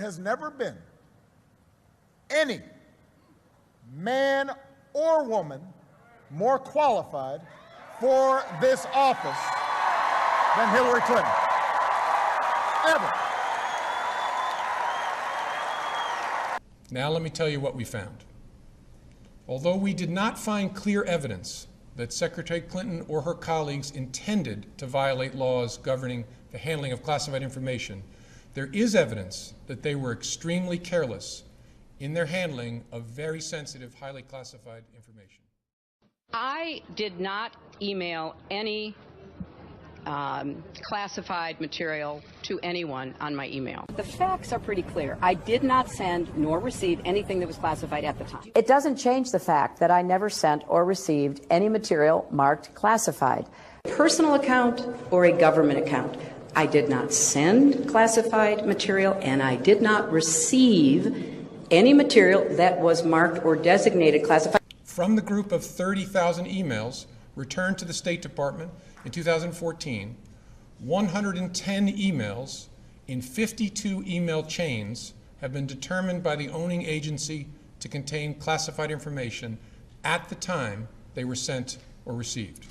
has never been any man or woman more qualified for this office than Hillary Clinton. Ever. Now let me tell you what we found. Although we did not find clear evidence that Secretary Clinton or her colleagues intended to violate laws governing the handling of classified information, there is evidence that they were extremely careless in their handling of very sensitive, highly classified information. I did not email any classified material to anyone on my email. The facts are pretty clear. I did not send nor receive anything that was classified at the time. It doesn't change the fact that I never sent or received any material marked classified. Personal account or a government account. I did not send classified material, and I did not receive any material that was marked or designated classified. From the group of 30,000 emails returned to the State Department in 2014, 110 emails in 52 email chains have been determined by the owning agency to contain classified information at the time they were sent or received.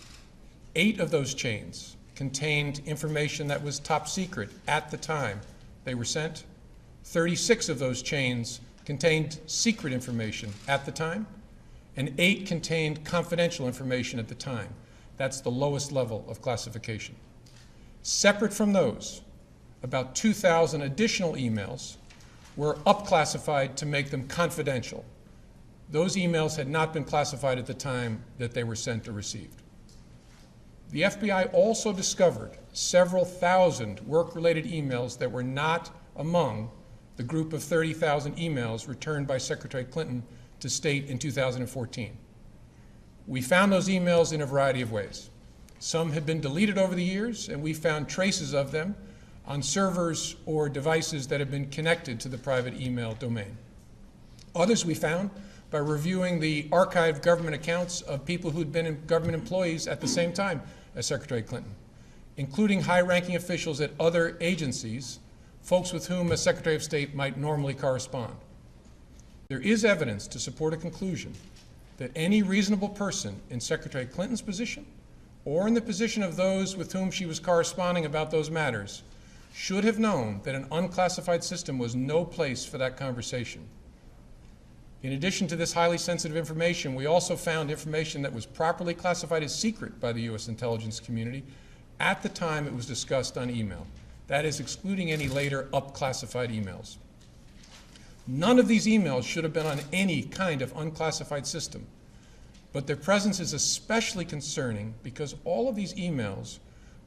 8 of those chains contained information that was top secret at the time they were sent. 36 of those chains contained secret information at the time, and 8 contained confidential information at the time. That's the lowest level of classification. Separate from those, about 2,000 additional emails were upclassified to make them confidential. Those emails had not been classified at the time that they were sent or received. The FBI also discovered several thousand work-related emails that were not among the group of 30,000 emails returned by Secretary Clinton to State in 2014. We found those emails in a variety of ways. Some had been deleted over the years, and we found traces of them on servers or devices that have been connected to the private email domain. Others we found by reviewing the archived government accounts of people who'd been government employees at the same time as Secretary Clinton, including high-ranking officials at other agencies, folks with whom a Secretary of State might normally correspond. There is evidence to support a conclusion that any reasonable person in Secretary Clinton's position or in the position of those with whom she was corresponding about those matters should have known that an unclassified system was no place for that conversation. In addition to this highly sensitive information, we also found information that was properly classified as secret by the U.S. intelligence community at the time it was discussed on email. That is, excluding any later up-classified emails. None of these emails should have been on any kind of unclassified system, but their presence is especially concerning because all of these emails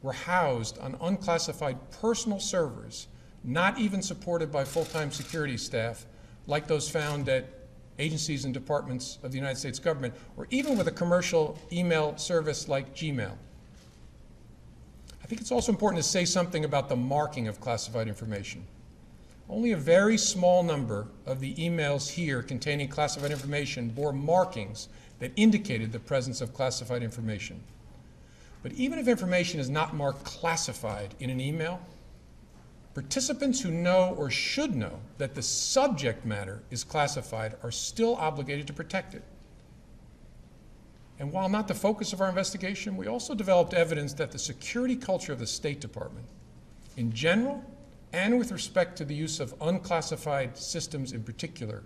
were housed on unclassified personal servers, not even supported by full-time security staff, like those found at agencies and departments of the United States government, or even with a commercial email service like Gmail. I think it's also important to say something about the marking of classified information. Only a very small number of the emails here containing classified information bore markings that indicated the presence of classified information. But even if information is not marked classified in an email, participants who know or should know that the subject matter is classified are still obligated to protect it. And while not the focus of our investigation, we also developed evidence that the security culture of the State Department, in general, and with respect to the use of unclassified systems in particular,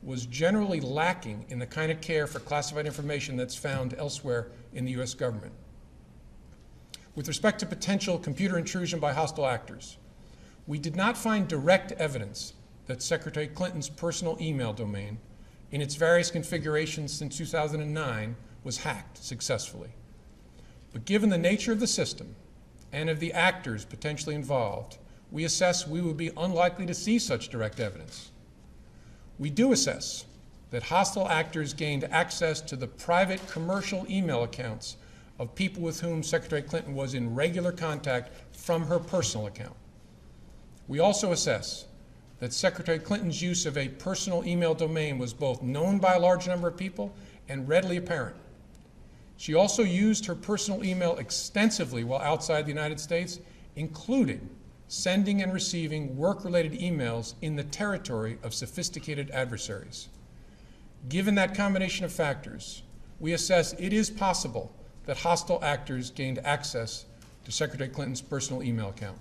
was generally lacking in the kind of care for classified information that's found elsewhere in the U.S. government. With respect to potential computer intrusion by hostile actors, we did not find direct evidence that Secretary Clinton's personal email domain, in its various configurations since 2009, was hacked successfully. But given the nature of the system and of the actors potentially involved, we assess we would be unlikely to see such direct evidence. We do assess that hostile actors gained access to the private commercial email accounts of people with whom Secretary Clinton was in regular contact from her personal account. We also assess that Secretary Clinton's use of a personal email domain was both known by a large number of people and readily apparent. She also used her personal email extensively while outside the United States, including sending and receiving work-related emails in the territory of sophisticated adversaries. Given that combination of factors, we assess it is possible that hostile actors gained access to Secretary Clinton's personal email account.